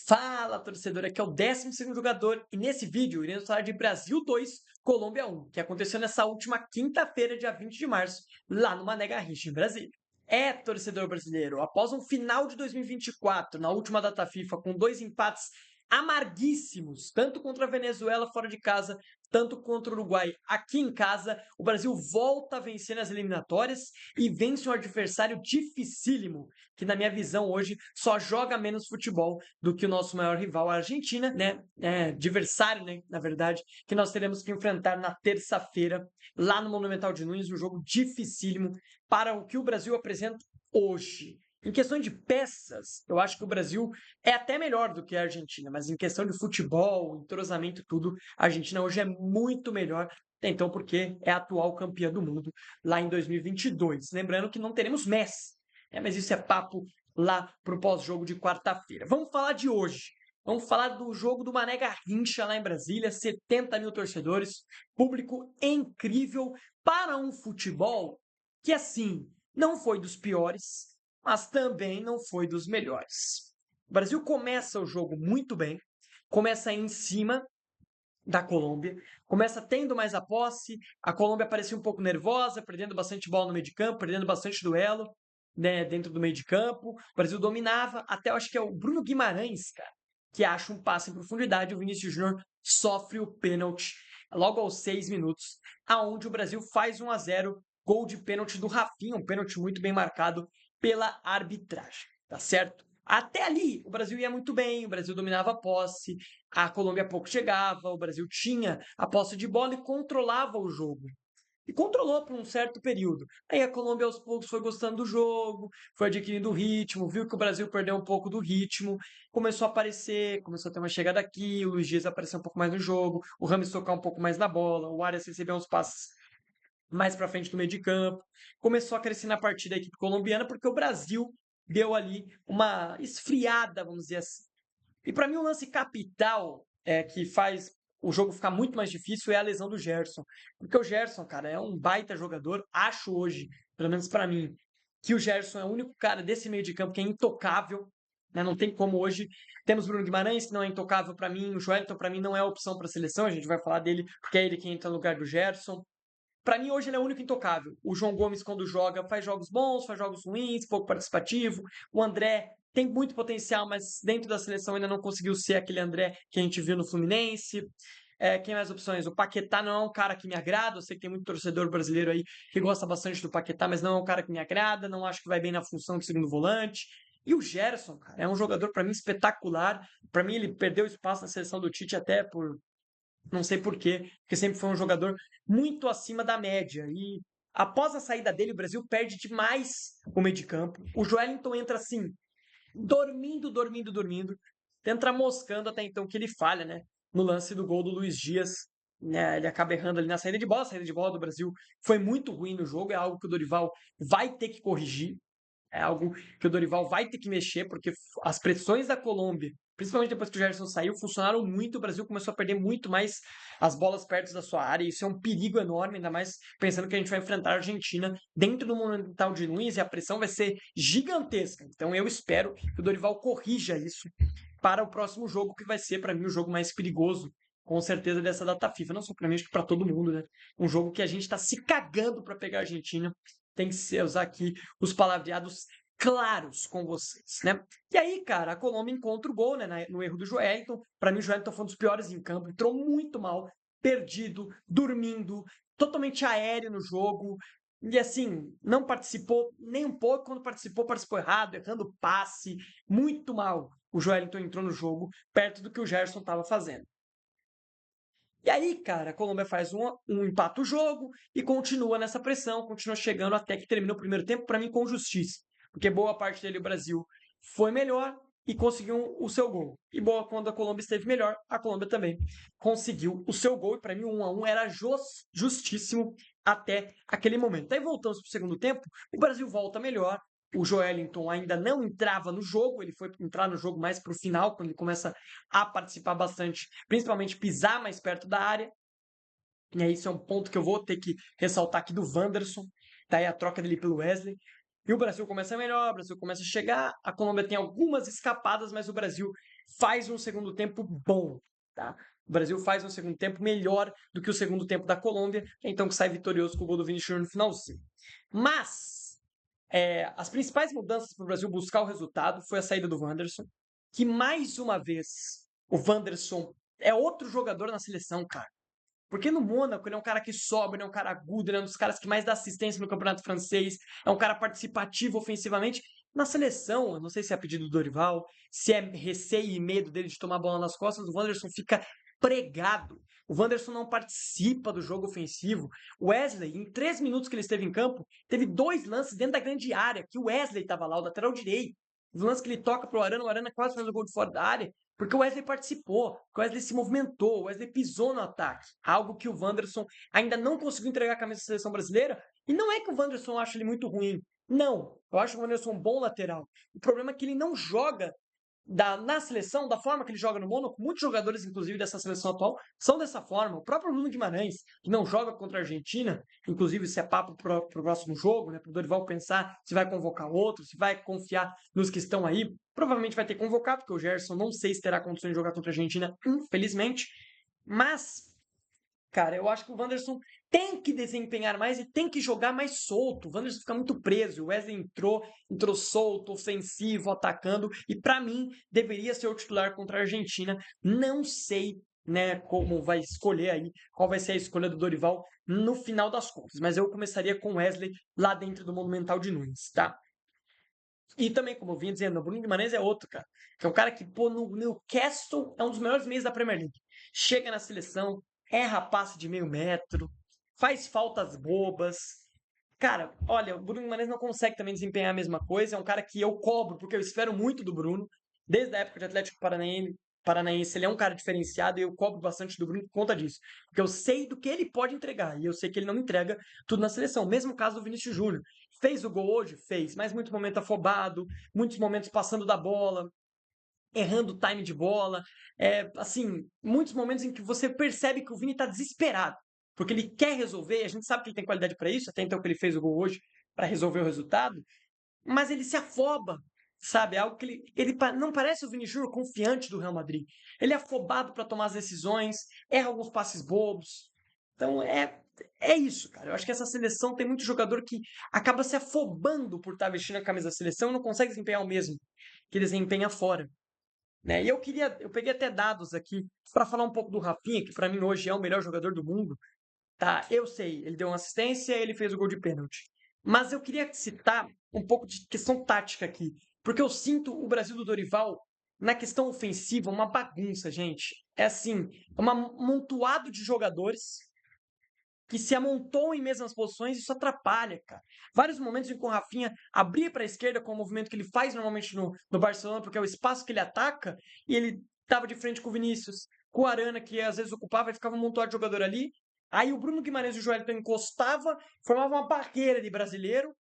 Fala, torcedor! Aqui é o 12º jogador e nesse vídeo iremos falar de Brasil 2, Colômbia 1, que aconteceu nessa última quinta-feira, dia 20 de março, lá no Mané Garrincha, em Brasília. Torcedor brasileiro, após um final de 2024, na última data FIFA, com dois empates amarguíssimos, tanto contra a Venezuela fora de casa, tanto contra o Uruguai aqui em casa, o Brasil volta a vencer nas eliminatórias e vence um adversário dificílimo, que na minha visão hoje só joga menos futebol do que o nosso maior rival, a Argentina, né? Adversário, né? Na verdade, que nós teremos que enfrentar na terça-feira, lá no Monumental de Nunes, um jogo dificílimo para o que o Brasil apresenta hoje. Em questão de peças, eu acho que o Brasil é até melhor do que a Argentina, mas em questão de futebol, entrosamento e tudo, a Argentina hoje é muito melhor, então porque é a atual campeã do mundo lá em 2022. Lembrando que não teremos Messi, mas isso é papo lá pro pós-jogo de quarta-feira. Vamos falar de hoje. Vamos falar do jogo do Mané Garrincha lá em Brasília, 70 mil torcedores, público incrível para um futebol que, assim, não foi dos piores, mas também não foi dos melhores. O Brasil começa o jogo muito bem, começa em cima da Colômbia, começa tendo mais a posse, a Colômbia parecia um pouco nervosa, perdendo bastante bola no meio de campo, perdendo bastante duelo, né, dentro do meio de campo. O Brasil dominava, até eu acho que é o Bruno Guimarães, cara, que acha um passe em profundidade, o Vinícius Júnior sofre o pênalti logo aos 6 minutos, aonde o Brasil faz 1-0, gol de pênalti do Rafinha, um pênalti muito bem marcado pela arbitragem, tá certo? Até ali, o Brasil ia muito bem, o Brasil dominava a posse, a Colômbia pouco chegava, o Brasil tinha a posse de bola e controlava o jogo. E controlou por um certo período. Aí a Colômbia aos poucos foi gostando do jogo, foi adquirindo ritmo, viu que o Brasil perdeu um pouco do ritmo, começou a aparecer, começou a ter uma chegada aqui, o Luiz Dias apareceu um pouco mais no jogo, o Rames tocar um pouco mais na bola, o Arias recebeu uns passes mais para frente do meio de campo. Começou a crescer na partida a equipe colombiana porque o Brasil deu ali uma esfriada, vamos dizer assim. E para mim o lance capital que faz o jogo ficar muito mais difícil é a lesão do Gerson. Porque o Gerson, cara, é um baita jogador. Acho hoje, pelo menos para mim, que o Gerson é o único cara desse meio de campo que é intocável. Né? Não tem como hoje. Temos Bruno Guimarães, que não é intocável para mim. O Joelton, para mim, não é opção para a seleção. A gente vai falar dele porque é ele quem entra no lugar do Gerson. Para mim, hoje ele é o único intocável. O João Gomes, quando joga, faz jogos bons, faz jogos ruins, pouco participativo. O André tem muito potencial, mas dentro da seleção ainda não conseguiu ser aquele André que a gente viu no Fluminense. Quem mais opções? O Paquetá não é um cara que me agrada. Eu sei que tem muito torcedor brasileiro aí que gosta bastante do Paquetá, mas não é um cara que me agrada. Não acho que vai bem na função de segundo volante. E o Gerson, cara, é um jogador para mim espetacular. Para mim, ele perdeu espaço na seleção do Tite até por não sei por quê, porque sempre foi um jogador muito acima da média. E após a saída dele, o Brasil perde demais o meio de campo. O Joelinton entra assim, dormindo. Entra moscando até então que ele falha, né? No lance do gol do Luiz Dias. Né, ele acaba errando ali na saída de bola. A saída de bola do Brasil foi muito ruim no jogo. É algo que o Dorival vai ter que corrigir. É algo que o Dorival vai ter que mexer, porque as pressões da Colômbia, principalmente depois que o Gerson saiu, funcionaram muito. O Brasil começou a perder muito mais as bolas perto da sua área. Isso é um perigo enorme, ainda mais pensando que a gente vai enfrentar a Argentina dentro do Monumental de Nunes e a pressão vai ser gigantesca. Então eu espero que o Dorival corrija isso para o próximo jogo, que vai ser, para mim, o jogo mais perigoso, com certeza, dessa data FIFA. Não só para mim, acho que para todo mundo, né? Um jogo que a gente está se cagando para pegar a Argentina. Tem que usar aqui os palavreados claros com vocês, né? E aí, cara, a Colômbia encontra o gol, né, no erro do Joelinton. Para mim, o Joelinton foi um dos piores em campo, entrou muito mal, perdido, dormindo, totalmente aéreo no jogo. E assim, não participou nem um pouco. Quando participou, participou errado, errando passe, muito mal. O Joelinton entrou no jogo perto do que o Gerson estava fazendo. E aí, cara, a Colômbia faz empata o jogo e continua nessa pressão, continua chegando até que termina o primeiro tempo, para mim, com justiça. Porque boa parte dele, o Brasil, foi melhor e conseguiu o seu gol. E boa, quando a Colômbia esteve melhor, a Colômbia também conseguiu o seu gol. E para mim, o 1-1 era justíssimo até aquele momento. Aí voltamos para o segundo tempo, o Brasil volta melhor, o Joelinton ainda não entrava no jogo, ele foi entrar no jogo mais para o final, quando ele começa a participar bastante, principalmente pisar mais perto da área. E aí isso é um ponto que eu vou ter que ressaltar aqui do Wanderson, tá aí a troca dele pelo Wesley. E o Brasil começa melhor, o Brasil começa a chegar, a Colômbia tem algumas escapadas, mas o Brasil faz um segundo tempo bom, tá? O Brasil faz um segundo tempo melhor do que o segundo tempo da Colômbia, então que sai vitorioso com o gol do Vinícius Júnior no finalzinho. Mas as principais mudanças para o Brasil buscar o resultado foi a saída do Wanderson, que mais uma vez o Wanderson é outro jogador na seleção, cara. Porque no Mônaco ele é um cara que sobra, ele é um cara agudo, ele é um dos caras que mais dá assistência no campeonato francês, é um cara participativo ofensivamente. Na seleção, eu não sei se é a pedido do Dorival, se é receio e medo dele de tomar a bola nas costas, o Wanderson fica pregado. O Wanderson não participa do jogo ofensivo. O Wesley, em 3 minutos que ele esteve em campo, teve 2 lances dentro da grande área, que o Wesley estava lá, o lateral direito. Os lances que ele toca pro o Arana quase faz o gol de fora da área. Porque o Wesley participou, o Wesley se movimentou, o Wesley pisou no ataque. Algo que o Wanderson ainda não conseguiu entregar a camisa da seleção brasileira. E não é que o Wanderson acha ele muito ruim. Não, eu acho o Wanderson um bom lateral. O problema é que ele não joga na seleção, da forma que ele joga no Mônaco. Muitos jogadores, inclusive, dessa seleção atual, são dessa forma. O próprio Bruno Guimarães, que não joga contra a Argentina, inclusive isso é papo para o próximo jogo, né? Para o Dorival pensar se vai convocar outro, se vai confiar nos que estão aí. Provavelmente vai ter convocado, porque o Gerson não sei se terá condições de jogar contra a Argentina, infelizmente. Mas cara, eu acho que o Wanderson tem que desempenhar mais e tem que jogar mais solto. O Wanderson fica muito preso. O Wesley entrou solto, ofensivo, atacando. E para mim, deveria ser o titular contra a Argentina. Não sei, né, como vai escolher aí, qual vai ser a escolha do Dorival no final das contas. Mas eu começaria com o Wesley lá dentro do Monumental de Nunes, tá? E também, como eu vinha dizendo, o Bruno Guimarães é outro, cara. Que é um cara que, pô, no Newcastle é um dos melhores meios da Premier League. Chega na seleção, erra passe de meio metro, faz faltas bobas. Cara, olha, o Bruno Guimarães não consegue também desempenhar a mesma coisa. É um cara que eu cobro, porque eu espero muito do Bruno. Desde a época de Atlético Paranaense, ele é um cara diferenciado e eu cobro bastante do Bruno por conta disso. Porque eu sei do que ele pode entregar e eu sei que ele não entrega tudo na seleção. Mesmo caso do Vinícius Júnior. Fez o gol hoje? Fez, mas muito momento afobado, muitos momentos passando da bola, errando o time de bola. Assim, muitos momentos em que você percebe que o Vini está desesperado, porque ele quer resolver, a gente sabe que ele tem qualidade para isso, até então que ele fez o gol hoje para resolver o resultado, mas ele se afoba, sabe? É algo que ele não parece o Vini Júnior confiante do Real Madrid. Ele é afobado para tomar as decisões, erra alguns passes bobos. Então é isso, cara. Eu acho que essa seleção tem muito jogador que acaba se afobando por estar vestindo a camisa da seleção e não consegue desempenhar o mesmo que desempenha fora. Né? E eu peguei até dados aqui para falar um pouco do Rafinha, que para mim hoje é o melhor jogador do mundo. Tá, eu sei, ele deu uma assistência, ele fez o gol de pênalti. Mas eu queria citar um pouco de questão tática aqui, porque eu sinto o Brasil do Dorival na questão ofensiva uma bagunça, gente. É assim, é um amontoado de jogadores que se amontoam em mesmas posições, isso atrapalha, cara. Vários momentos em que o Rafinha abria para a esquerda com o movimento que ele faz normalmente no Barcelona, porque é o espaço que ele ataca, e ele estava de frente com o Vinícius, com o Arana, que às vezes ocupava e ficava um montão de jogador ali. Aí o Bruno Guimarães e o Joelito encostava, formava uma barreira de brasileiro.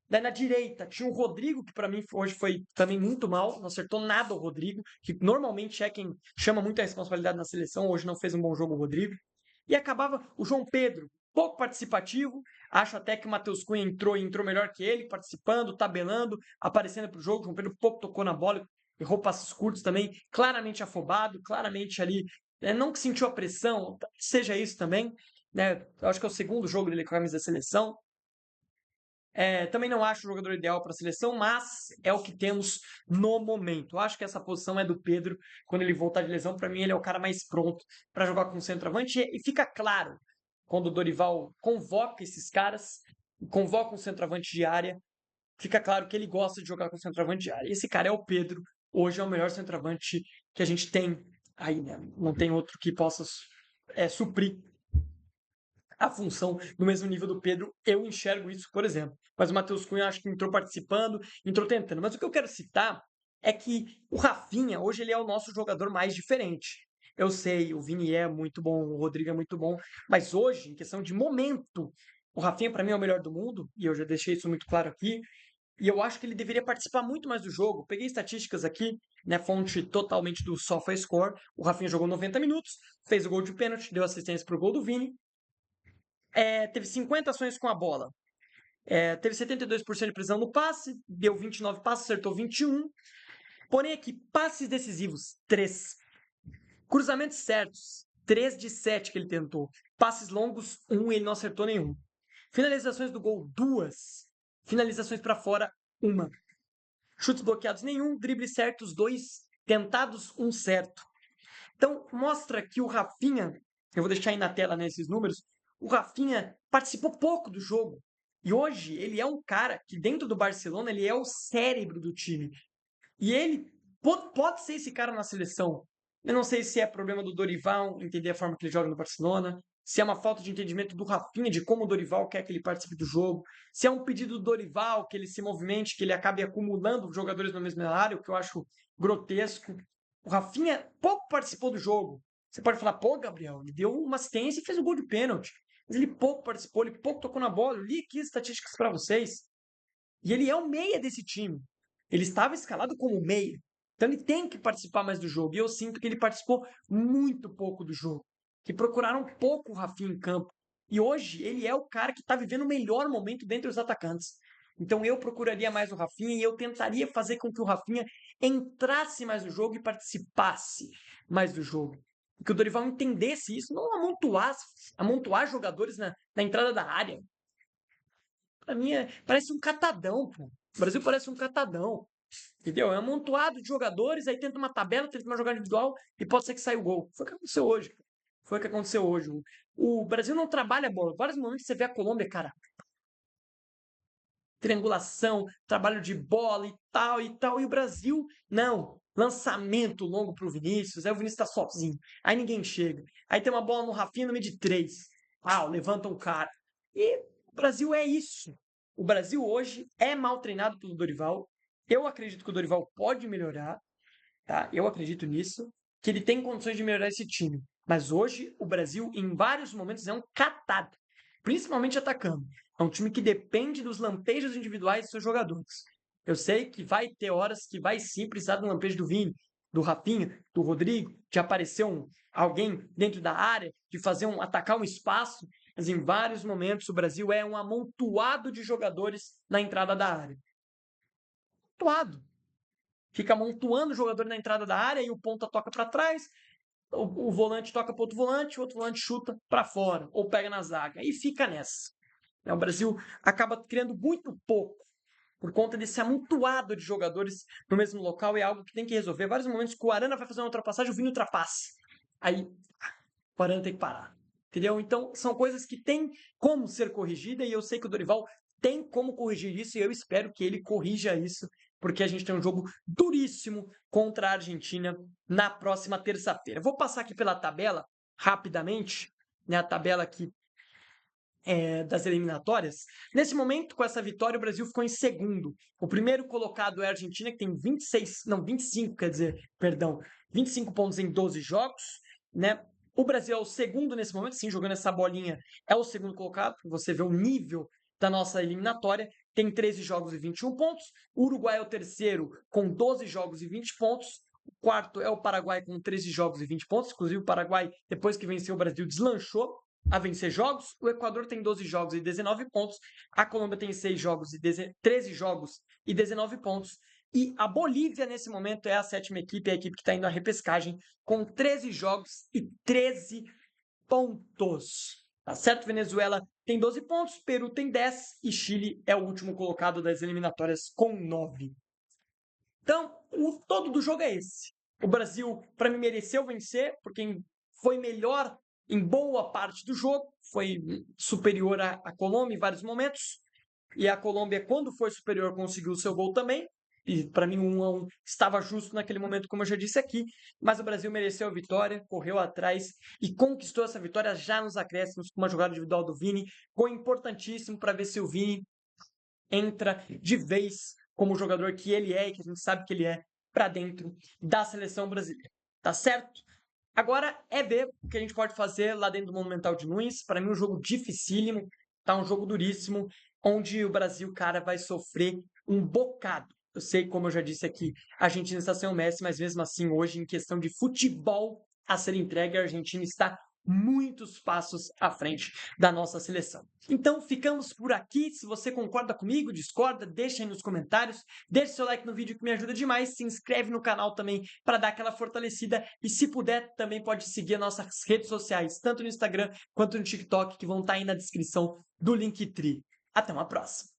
Daí na direita tinha o Rodrigo, que para mim hoje foi também muito mal, não acertou nada o Rodrigo, que normalmente é quem chama muita responsabilidade na seleção, hoje não fez um bom jogo o Rodrigo. E acabava o João Pedro, pouco participativo. Acho até que o Matheus Cunha entrou melhor que ele, participando, tabelando, aparecendo para o jogo. O João Pedro pouco tocou na bola, errou passos curtos também, claramente afobado, claramente ali, não que sentiu a pressão, seja isso também. Né? Eu acho que é o segundo jogo dele com a camisa da seleção. Também não acho o jogador ideal para a seleção, mas é o que temos no momento. Eu acho que essa posição é do Pedro. Quando ele voltar de lesão, para mim ele é o cara mais pronto para jogar com centroavante. E fica claro, quando o Dorival convoca esses caras, convoca um centroavante de área, fica claro que ele gosta de jogar com centroavante de área. Esse cara é o Pedro. Hoje é o melhor centroavante que a gente tem aí, né? Não tem outro que possa suprir a função no mesmo nível do Pedro. Eu enxergo isso, por exemplo. Mas o Matheus Cunha acho que entrou participando, entrou tentando. Mas o que eu quero citar é que o Rafinha, hoje, ele é o nosso jogador mais diferente. Eu sei, o Vini é muito bom, o Rodrigo é muito bom, mas hoje, em questão de momento, o Rafinha, para mim, é o melhor do mundo, e eu já deixei isso muito claro aqui. E eu acho que ele deveria participar muito mais do jogo. Peguei estatísticas aqui, né, fonte totalmente do SofaScore. O Rafinha jogou 90 minutos, fez o gol de pênalti, deu assistência para o gol do Vini, teve 50 ações com a bola. Teve 72% de precisão no passe, deu 29 passes, acertou 21. Porém, aqui, passes decisivos, 3. Cruzamentos certos, 3 de 7 que ele tentou. Passes longos, 1, ele não acertou nenhum. Finalizações do gol, 2. Finalizações para fora, 1. Chutes bloqueados, nenhum. Dribles certos, 2. Tentados, 1 certo. Então, mostra que o Rafinha, eu vou deixar aí na tela, né, esses números, o Rafinha participou pouco do jogo. E hoje ele é um cara que dentro do Barcelona ele é o cérebro do time. E ele pode ser esse cara na seleção. Eu não sei se é problema do Dorival entender a forma que ele joga no Barcelona, se é uma falta de entendimento do Rafinha de como o Dorival quer que ele participe do jogo, se é um pedido do Dorival que ele se movimente, que ele acabe acumulando jogadores na mesma área, o que eu acho grotesco. O Rafinha pouco participou do jogo. Você pode falar, pô, Gabriel, ele deu uma assistência e fez um gol de pênalti. Mas ele pouco participou, ele pouco tocou na bola. Eu li aqui as estatísticas para vocês. E ele é o meia desse time. Ele estava escalado como meia. Então ele tem que participar mais do jogo. E eu sinto que ele participou muito pouco do jogo. Que procuraram pouco o Rafinha em campo. E hoje ele é o cara que está vivendo o melhor momento dentre os atacantes. Então eu procuraria mais o Rafinha e eu tentaria fazer com que o Rafinha entrasse mais no jogo e participasse mais do jogo. Que o Dorival entendesse isso, não amontoar jogadores na entrada da área. Pra mim, parece um catadão, pô. O Brasil parece um catadão. Entendeu? É um amontoado de jogadores, aí tenta uma tabela, tenta uma jogada individual e pode ser que saia o gol. Foi o que aconteceu hoje. Foi o que aconteceu hoje. O Brasil não trabalha a bola. Vários momentos você vê a Colômbia, cara. Triangulação, trabalho de bola e tal e tal. E o Brasil, não. Lançamento longo pro Vinícius. Aí o Vinícius tá sozinho. Aí ninguém chega. Aí tem uma bola no Rafinha no meio de 3. Levanta um cara. E o Brasil é isso. O Brasil hoje é mal treinado pelo Dorival. Eu acredito que o Dorival pode melhorar, tá? Eu acredito nisso, que ele tem condições de melhorar esse time. Mas hoje o Brasil, em vários momentos, é um catado, principalmente atacando. É um time que depende dos lampejos individuais dos seus jogadores. Eu sei que vai ter horas que vai sim precisar do lampejo do Vini, do Rafinha, do Rodrigo, de aparecer alguém dentro da área, de atacar um espaço, mas em vários momentos o Brasil é um amontoado de jogadores na entrada da área. Amontoado. Fica amontoando o jogador na entrada da área e o ponta toca para trás, o volante toca para o outro volante chuta para fora ou pega na zaga e fica nessa. O Brasil acaba criando muito pouco por conta desse amontoado de jogadores no mesmo local, é algo que tem que resolver. Vários momentos que o Arana vai fazer uma ultrapassagem, o Vini ultrapassa. Aí o Arana tem que parar. Entendeu? Então, são coisas que tem como ser corrigida e eu sei que o Dorival tem como corrigir isso e eu espero que ele corrija isso, porque a gente tem um jogo duríssimo contra a Argentina na próxima terça-feira. Vou passar aqui pela tabela rapidamente, né, a tabela aqui das eliminatórias. Nesse momento, com essa vitória, o Brasil ficou em segundo. O primeiro colocado é a Argentina, que tem 25 pontos em 12 jogos, né? O Brasil é o segundo nesse momento, sim, jogando essa bolinha, é o segundo colocado. Você vê o nível da nossa eliminatória, tem 13 jogos e 21 pontos. O Uruguai é o terceiro com 12 jogos e 20 pontos. O quarto é o Paraguai com 13 jogos e 20 pontos. Inclusive, o Paraguai, depois que venceu o Brasil, deslanchou a vencer jogos. O Equador tem 12 jogos e 19 pontos. A Colômbia tem 13 jogos e 19 pontos. E a Bolívia, nesse momento, é a sétima equipe, a equipe que está indo à repescagem, com 13 jogos e 13 pontos. Tá certo? Venezuela tem 12 pontos, Peru tem 10 e Chile é o último colocado das eliminatórias com 9. Então, o todo do jogo é esse. O Brasil, para mim, mereceu vencer, porque foi melhor em boa parte do jogo, foi superior à Colômbia em vários momentos, e a Colômbia, quando foi superior, conseguiu o seu gol também, e para mim 1-1 estava justo naquele momento, como eu já disse aqui, mas o Brasil mereceu a vitória, correu atrás e conquistou essa vitória já nos acréscimos, com uma jogada individual do Vini, gol importantíssimo para ver se o Vini entra de vez como jogador que ele é e que a gente sabe que ele é para dentro da seleção brasileira, tá certo? Agora é ver o que a gente pode fazer lá dentro do Monumental de Nunes. Para mim, um jogo dificílimo, tá? Um jogo duríssimo, onde o Brasil, cara, vai sofrer um bocado. Eu sei, como eu já disse aqui, a Argentina está sem o Messi, mas mesmo assim, hoje, em questão de futebol a ser entregue, a Argentina está muitos passos à frente da nossa seleção. Então, ficamos por aqui. Se você concorda comigo, discorda, deixa aí nos comentários. Deixe seu like no vídeo que me ajuda demais. Se inscreve no canal também para dar aquela fortalecida. E se puder, também pode seguir as nossas redes sociais, tanto no Instagram quanto no TikTok, que vão estar aí na descrição do Linktree. Até uma próxima!